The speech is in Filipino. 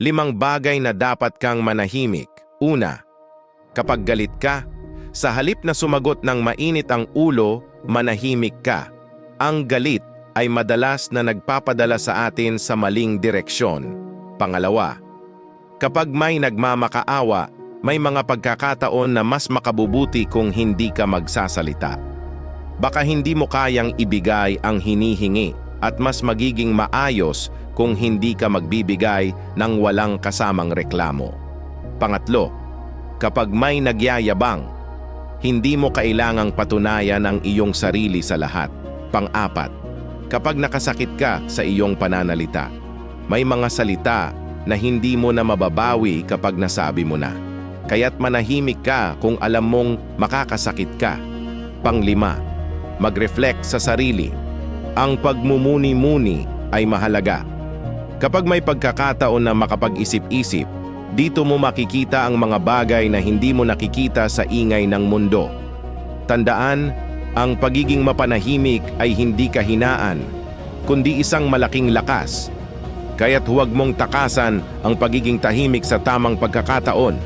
5 bagay na dapat kang manahimik. Una, kapag galit ka, sa halip na sumagot ng mainit ang ulo, manahimik ka. Ang galit ay madalas na nagpapadala sa atin sa maling direksyon. Pangalawa, kapag may nagmamakaawa, may mga pagkakataon na mas makabubuti kung hindi ka magsasalita. Baka hindi mo kayang ibigay ang hinihingi at mas magiging maayos kung hindi ka magbibigay ng walang kasamang reklamo. Pangatlo, kapag may nagyayabang, hindi mo kailangang patunayan ang iyong sarili sa lahat. Pang-apat, kapag nakasakit ka sa iyong pananalita, may mga salita na hindi mo na mababawi kapag nasabi mo na. Kaya't manahimik ka kung alam mong makakasakit ka. Pang-5, mag-reflect sa sarili. Ang pagmumuni-muni ay mahalaga. Kapag may pagkakataon na makapag-isip-isip, dito mo makikita ang mga bagay na hindi mo nakikita sa ingay ng mundo. Tandaan, ang pagiging mapanahimik ay hindi kahinaan, kundi isang malaking lakas. Kaya't huwag mong takasan ang pagiging tahimik sa tamang pagkakataon.